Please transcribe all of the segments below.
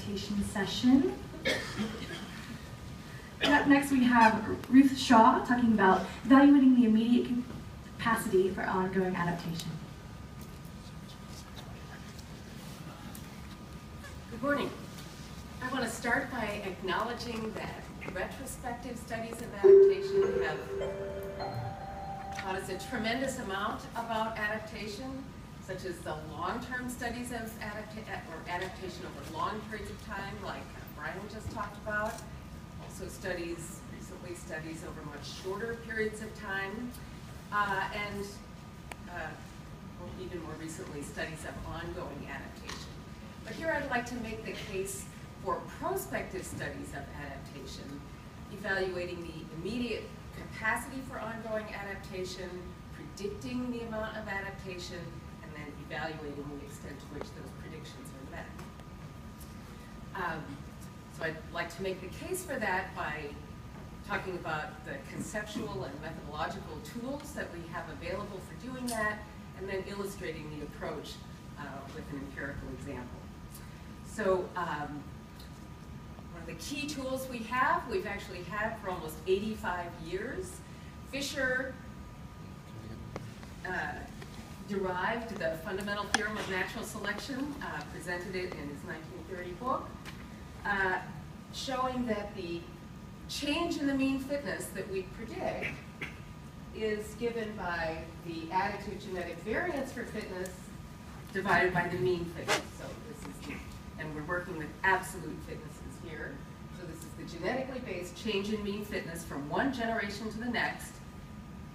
adaptation session. Up next we have Ruth Shaw talking about evaluating the immediate capacity for ongoing adaptation. Good morning. I want to start by acknowledging that retrospective studies of adaptation have taught us a tremendous amount about adaptation, such as the long-term studies of adaptation over long periods of time, like Brian just talked about. Also recently studies over much shorter periods of time, and even more recently, studies of ongoing adaptation. But here I'd like to make the case for prospective studies of adaptation, evaluating the immediate capacity for ongoing adaptation, predicting the amount of adaptation, and then evaluating the extent to which those predictions are met. So I'd like to make the case for that by talking about the conceptual and methodological tools that we have available for doing that, and then illustrating the approach with an empirical example. So one of the key tools we've actually had for almost 85 years. Fisher derived the fundamental theorem of natural selection, presented it in his 1930 book, showing that the change in the mean fitness that we predict is given by the additive genetic variance for fitness divided by the mean fitness. So this is and we're working with absolute fitnesses here. So this is the genetically based change in mean fitness from one generation to the next,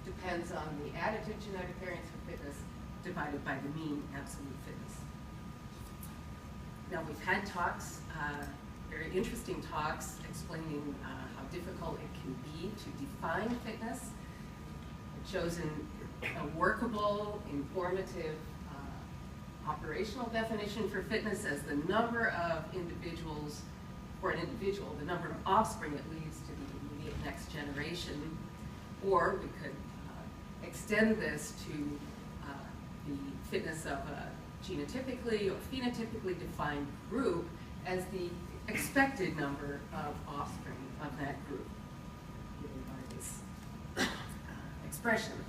depends on the additive genetic variance for fitness divided by the mean absolute fitness. Now we've had talks, very interesting talks, explaining how difficult it can be to define fitness. I've chosen a workable, informative, operational definition for fitness as the number of individuals, for an individual, the number of offspring it leaves to the immediate next generation. Or we could extend this to the fitness of a genotypically or phenotypically defined group as the expected number of offspring of that group, given by this expression.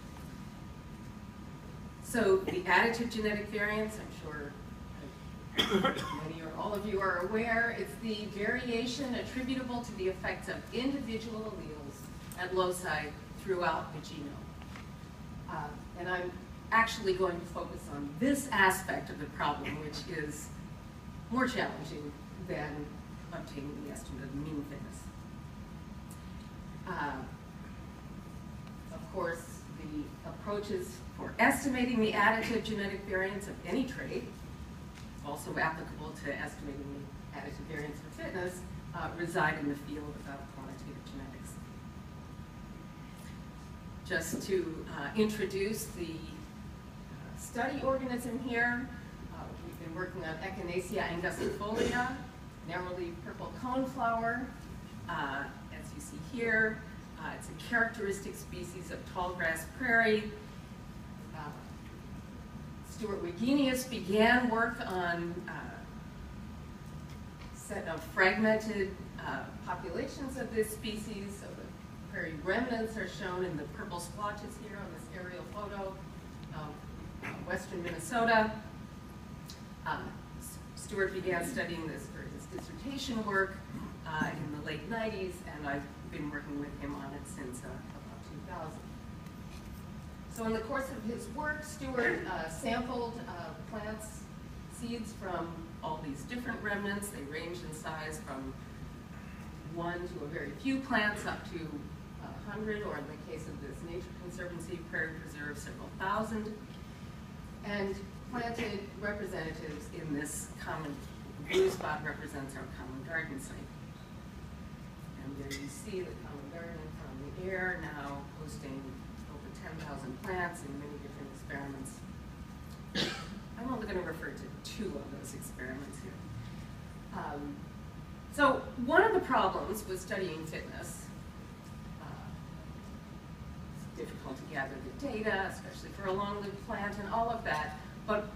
So the additive genetic variance, I'm sure many or all of you are aware, it's the variation attributable to the effects of individual alleles at loci throughout the genome. And I'm actually going to focus on this aspect of the problem, which is more challenging than obtaining the estimate of the mean fitness. Of course, the approaches for estimating the additive genetic variance of any trait, also applicable to estimating the additive variance for fitness, reside in the field of quantitative genetics. Just to introduce the study organism here, we've been working on Echinacea angustifolia, narrow-leaf purple coneflower. As you see here, it's a characteristic species of tallgrass prairie. Stuart Wagenius began work on a set of fragmented populations of this species. So the prairie remnants are shown in the purple splotches here on this aerial photo of western Minnesota. Stuart began studying this for his dissertation work in the late 90s, and I've been working with him on it since about 2000. So in the course of his work, Stuart sampled plants, seeds from all these different remnants. They range in size from 1 to a very few plants up to 100, or in the case of this Nature Conservancy Prairie Preserve, several thousand, and planted representatives in this common, the blue spot represents our common garden site. And there you see the common garden from the air, now hosting over 10,000 plants in many different experiments. I'm only going to refer to 2 of those experiments here. So one of the problems with studying fitness, it's difficult to gather the data, especially for a long-lived plant and all of that, but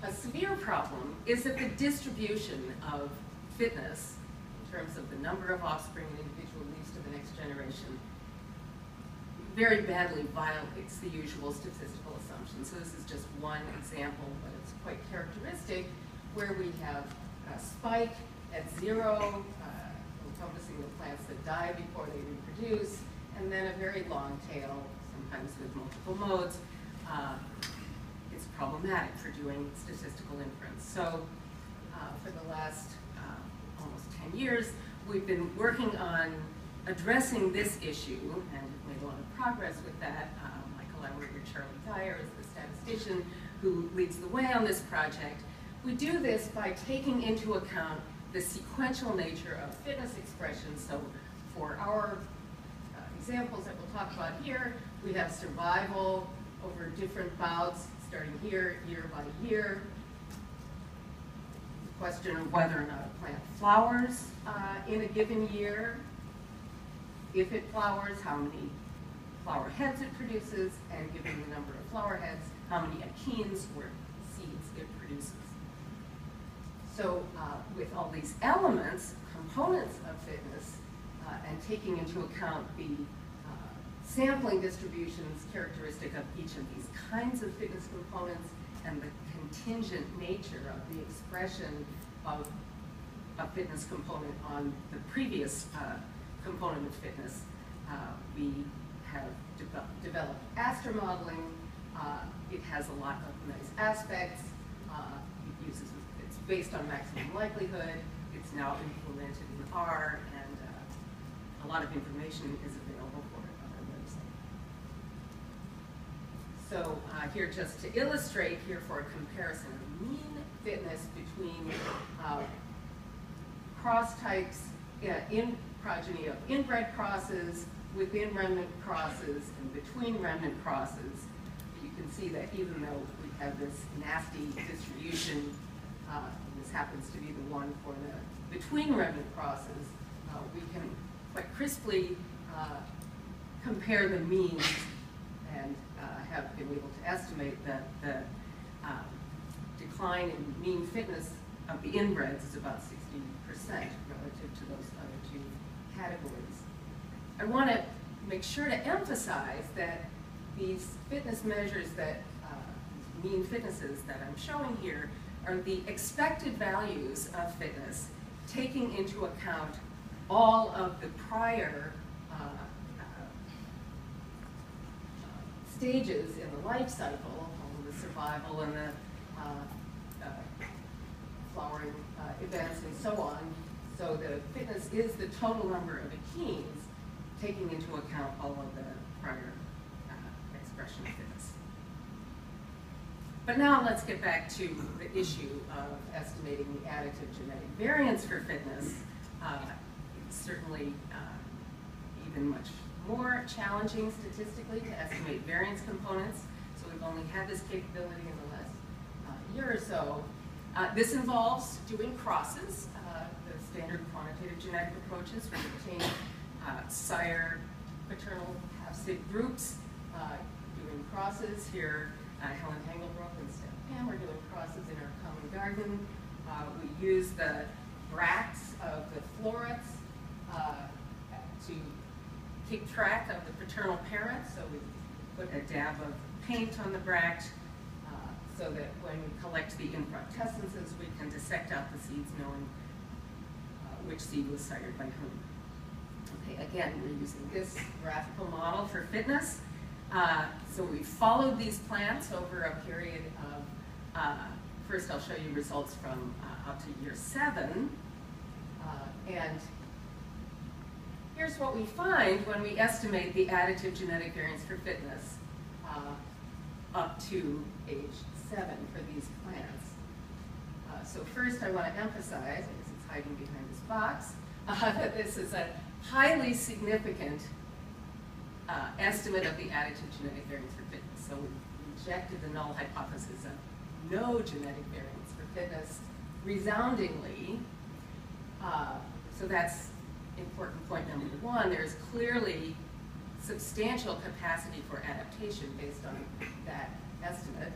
a severe problem is that the distribution of fitness, in terms of the number of offspring an individual leaves to the next generation, very badly violates the usual statistical assumptions. So this is just one example, but it's quite characteristic, where we have a spike at 0, encompassing the plants that die before they reproduce, and then a very long tail, sometimes with multiple modes. It's problematic for doing statistical inference. So for the last almost 10 years, we've been working on addressing this issue, and have made a lot of progress with that. My collaborator, Geyer, is the statistician who leads the way on this project. We do this by taking into account the sequential nature of fitness expression. So for our examples that we'll talk about here, we have survival over different bouts, starting here, year by year. The question of whether or not a plant flowers in a given year. If it flowers, how many flower heads it produces, and given the number of flower heads, how many achenes or seeds it produces. So with all these elements, components of fitness, and taking into account the sampling distributions characteristic of each of these kinds of fitness components and the contingent nature of the expression of a fitness component on the previous component of fitness, we have developed astromodeling. It has a lot of nice aspects. It's based on maximum likelihood. It's now implemented in R, and a lot of information is available for it on our website. So here, just to illustrate here for a comparison of mean fitness between cross types in progeny of inbred crosses, within remnant crosses, and between remnant crosses. You can see that even though we have this nasty distribution, this happens to be the one for the between remnant crosses, we can quite crisply compare the means and have been able to estimate that the decline in mean fitness of the inbreds is about 60% relative to those other two categories. I want to make sure to emphasize that these fitness measures that, mean fitnesses that I'm showing here, are the expected values of fitness, taking into account all of the prior stages in the life cycle, all of the survival and the flowering events and so on. So the fitness is the total number of achenes, taking into account all of the prior expression of fitness. But now let's get back to the issue of estimating the additive genetic variance for fitness. It's certainly even much more challenging statistically to estimate variance components. So we've only had this capability in the last year or so. This involves doing crosses, the standard quantitative genetic approaches. We obtain sire paternal half-sig groups, doing crosses here. Helen Hangelbrook and Steph Pam are doing crosses in our common garden. We use the bracts of the florets to keep track of the paternal parent. So we put a dab of paint on the bract so that when we collect the infructescences, we can dissect out the seeds knowing which seed was sired by whom. Okay, again, we're using this graphical model for fitness. So we followed these plants over a period of, first I'll show you results from up to year 7. And here's what we find when we estimate the additive genetic variance for fitness up to age 7 for these plants. So first I want to emphasize, I guess it's hiding behind this box, that this is a highly significant estimate of the additive genetic variance for fitness. So we rejected the null hypothesis of no genetic variance for fitness resoundingly. So that's important point number 1. There's clearly substantial capacity for adaptation based on that estimate.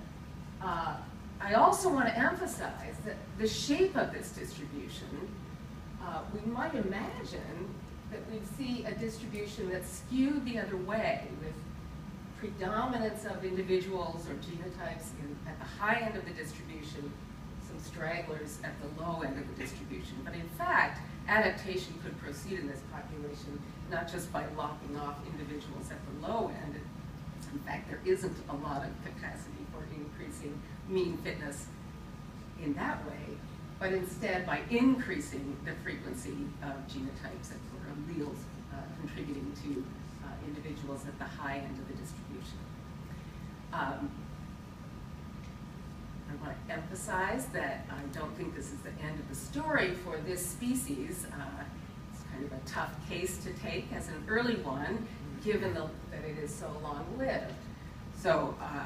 I also want to emphasize that the shape of this distribution we might imagine that we'd see a distribution that's skewed the other way, with predominance of individuals or genotypes at the high end of the distribution, some stragglers at the low end of the distribution. But in fact, adaptation could proceed in this population not just by locking off individuals at the low end. In fact, there isn't a lot of capacity for increasing mean fitness in that way, but instead by increasing the frequency of genotypes or alleles contributing to individuals at the high end of the distribution. I want to emphasize that I don't think this is the end of the story for this species. It's kind of a tough case to take as an early one, given that it is so long-lived. So I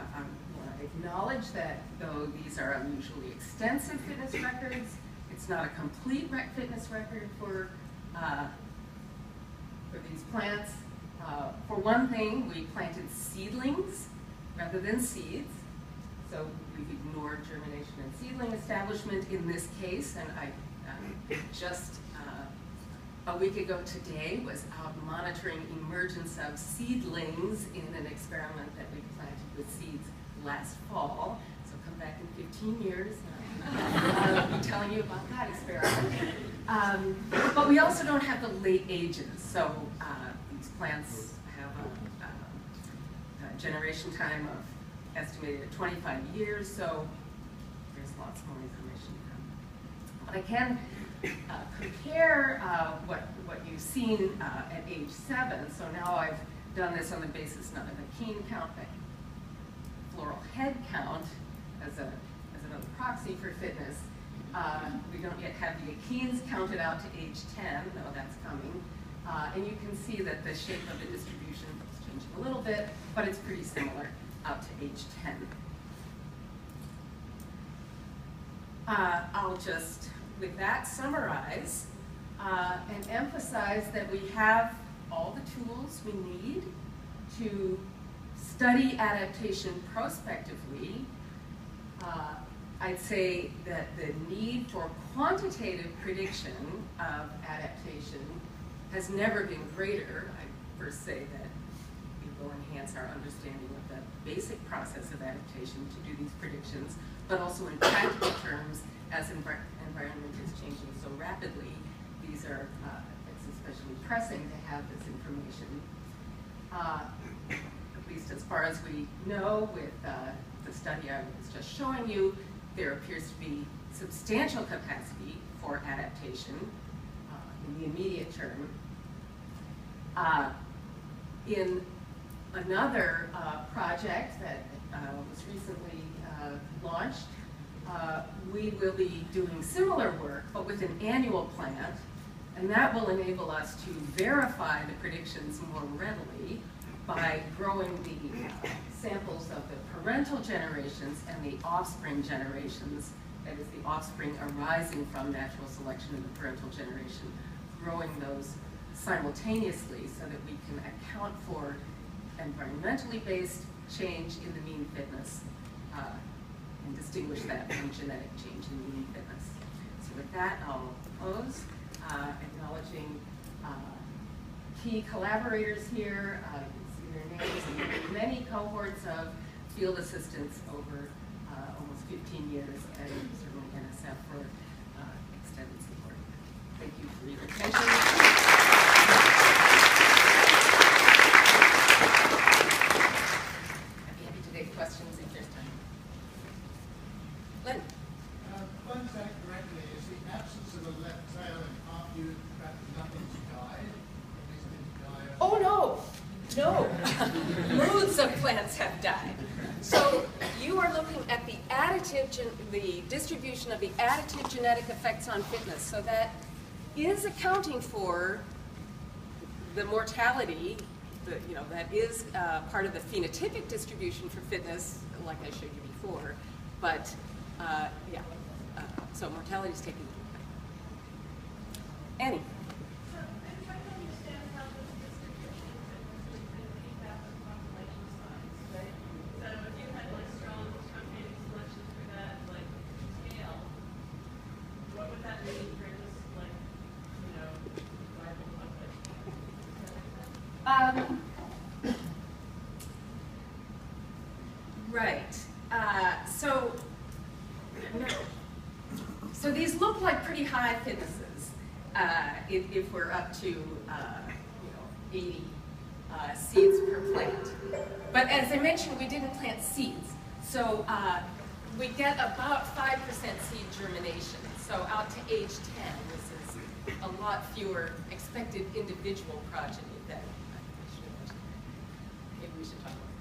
want to acknowledge that though these are unusually extensive fitness records, it's not a complete fitness record for these plants. For one thing, we planted seedlings rather than seeds. So we've ignored germination and seedling establishment in this case, and I just a week ago today was out monitoring emergence of seedlings in an experiment that we planted with seeds last fall. So come back in 15 years and I'll be telling you about that experiment. But we also don't have the late ages. So these plants have a generation time of estimated at 25 years, so there's lots more information to come. But I can compare what you've seen at age 7. So now I've done this on the basis not of a Keene count, but floral head count as another proxy for fitness. We don't yet have the Keens counted out to age 10, though that's coming. And you can see that the shape of the distribution is changing a little bit, but it's pretty similar out to age 10. I'll just, with that, summarize and emphasize that we have all the tools we need to study adaptation prospectively. I'd say that the need for quantitative prediction of adaptation has never been greater. I first say that it will enhance our understanding of the basic process of adaptation to do these predictions, but also in practical terms, as environment is changing so rapidly, it's especially pressing to have this information. At least as far as we know with the study I was just showing you, there appears to be substantial capacity for adaptation in the immediate term. In another project that was recently launched, we will be doing similar work, but with an annual plant, and that will enable us to verify the predictions more readily by growing the samples of the parental generations and the offspring generations, that is the offspring arising from natural selection in the parental generation, growing those simultaneously so that we can account for environmentally based change in the mean fitness and distinguish that from genetic change in the mean fitness. So with that, I'll close, acknowledging key collaborators here. You can see their names and many cohorts of field assistants over almost 15 years, and certainly NSF for extended support. Thank you for your attention. Questions if there's time. Len? If I understand correctly, is the absence of a left tail in part due to the fact that nothing's died? Oh no, loads of plants have died. So you are looking at the the distribution of the additive genetic effects on fitness. So that is accounting for the mortality. That is part of the phenotypic distribution for fitness, like I showed you before. But so mortality is taken into account. Annie? So I'm trying to understand how this distribution can feedback on population size, right? So if you had strong truncating selection through that tail, what would that mean for just Right. So these look like pretty high thicknesses if we're up to 80 seeds per plant. But as I mentioned, we didn't plant seeds, so we get about 5% seed germination. So out to age 10, this is a lot fewer expected individual progeny than I should have mentioned. Maybe we should talk about